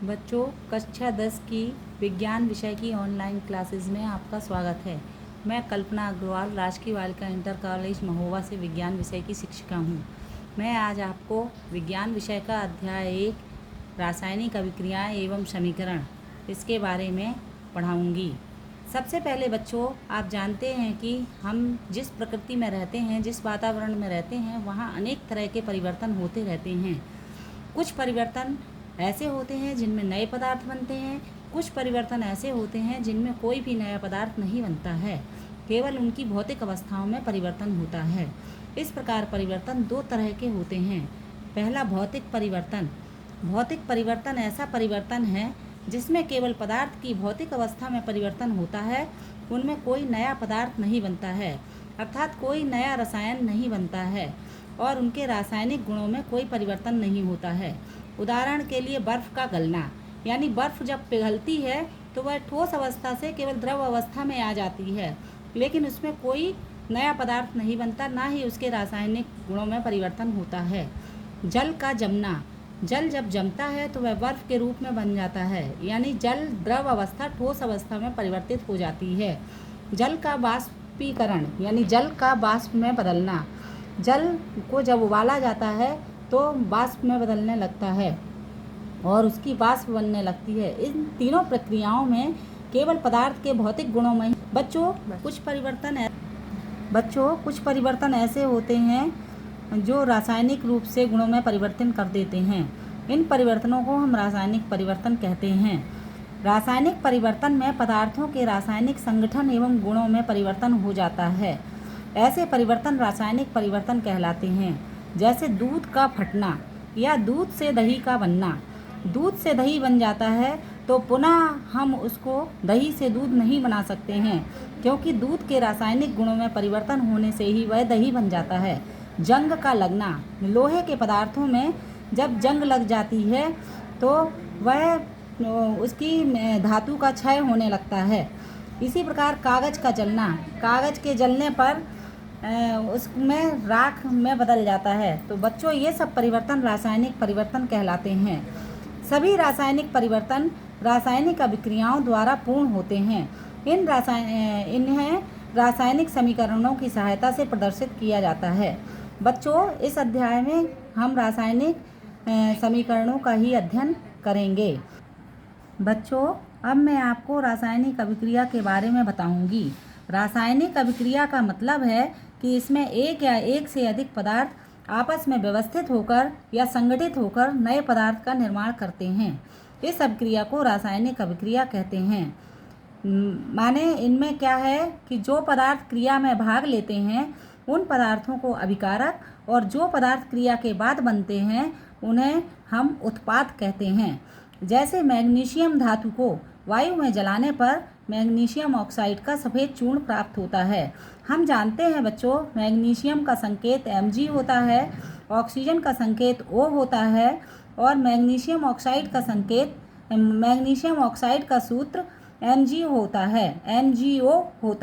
बच्चों, कक्षा 10 की विज्ञान विषय की ऑनलाइन क्लासेस में आपका स्वागत है। मैं कल्पना अग्रवाल राजकीय बालिका इंटर कॉलेज महोबा से विज्ञान विषय की शिक्षिका हूँ। मैं आज आपको विज्ञान विषय का अध्याय 1 रासायनिक अभिक्रियाएं एवं समीकरण इसके बारे में पढ़ाऊँगी। सबसे पहले बच्चों, आप जानते हैं कि हम जिस प्रकृति में रहते हैं, जिस वातावरण में रहते हैं, वहाँ अनेक तरह के परिवर्तन होते रहते हैं। कुछ परिवर्तन ऐसे होते हैं जिनमें नए पदार्थ बनते हैं, कुछ परिवर्तन ऐसे होते हैं जिनमें कोई भी नया पदार्थ नहीं बनता है, केवल उनकी भौतिक अवस्थाओं में परिवर्तन होता है। इस प्रकार परिवर्तन दो तरह के होते हैं। पहला, भौतिक परिवर्तन। भौतिक परिवर्तन ऐसा परिवर्तन है जिसमें केवल पदार्थ की भौतिक अवस्था में परिवर्तन होता है, उनमें कोई नया पदार्थ नहीं बनता है, अर्थात कोई नया रसायन नहीं बनता है और उनके रासायनिक गुणों में कोई परिवर्तन नहीं होता है। उदाहरण के लिए बर्फ़ का गलना, यानी बर्फ़ जब पिघलती है तो वह ठोस अवस्था से केवल द्रव अवस्था में आ जाती है, लेकिन उसमें कोई नया पदार्थ नहीं बनता, ना ही उसके रासायनिक गुणों में परिवर्तन होता है। जल का जमना। जल जब जमता है तो वह बर्फ़ के रूप में बन जाता है, यानी जल द्रव अवस्था ठोस अवस्था में परिवर्तित हो जाती है। जल का वाष्पीकरण, यानी जल का वाष्प में बदलना। जल को जब उबाला जाता है तो वाष्प में बदलने लगता है और उसकी वाष्प बनने लगती है। इन तीनों प्रक्रियाओं में केवल पदार्थ के भौतिक गुणों में बच्चों कुछ परिवर्तन ऐसे होते हैं जो रासायनिक रूप से गुणों में परिवर्तन कर देते हैं। इन परिवर्तनों को हम रासायनिक परिवर्तन कहते हैं। रासायनिक परिवर्तन में पदार्थों के रासायनिक संगठन एवं गुणों में परिवर्तन हो जाता है। ऐसे परिवर्तन रासायनिक परिवर्तन कहलाते हैं, जैसे दूध का फटना या दूध से दही का बनना। दूध से दही बन जाता है तो पुनः हम उसको दही से दूध नहीं बना सकते हैं, क्योंकि दूध के रासायनिक गुणों में परिवर्तन होने से ही वह दही बन जाता है। जंग का लगना। लोहे के पदार्थों में जब जंग लग जाती है तो वह उसकी धातु का क्षय होने लगता है। इसी प्रकार कागज़ का जलना। कागज़ के जलने पर उसमें राख में बदल जाता है। तो बच्चों, ये सब परिवर्तन रासायनिक परिवर्तन कहलाते हैं। सभी रासायनिक परिवर्तन रासायनिक अभिक्रियाओं द्वारा पूर्ण होते हैं। इन्हें रासायनिक समीकरणों की सहायता से प्रदर्शित किया जाता है। बच्चों, इस अध्याय में हम रासायनिक समीकरणों का ही अध्ययन करेंगे। बच्चों, अब मैं आपको रासायनिक अभिक्रिया के बारे में बताऊंगी। रासायनिक अभिक्रिया का मतलब है कि इसमें एक या एक से अधिक पदार्थ आपस में व्यवस्थित होकर या संगठित होकर नए पदार्थ का निर्माण करते हैं। इस अभिक्रिया को रासायनिक अभिक्रिया कहते हैं। माने इनमें क्या है कि जो पदार्थ क्रिया में भाग लेते हैं उन पदार्थों को अभिकारक, और जो पदार्थ क्रिया के बाद बनते हैं उन्हें हम उत्पाद कहते हैं। जैसे मैग्नीशियम धातु को वायु में जलाने पर मैग्नीशियम ऑक्साइड का सफ़ेद चूर्ण प्राप्त होता है। हम जानते हैं बच्चों, मैग्नीशियम का संकेत Mg होता है, ऑक्सीजन का संकेत O होता है और मैग्नीशियम ऑक्साइड का सूत्र Mg होता है, MgO होता है।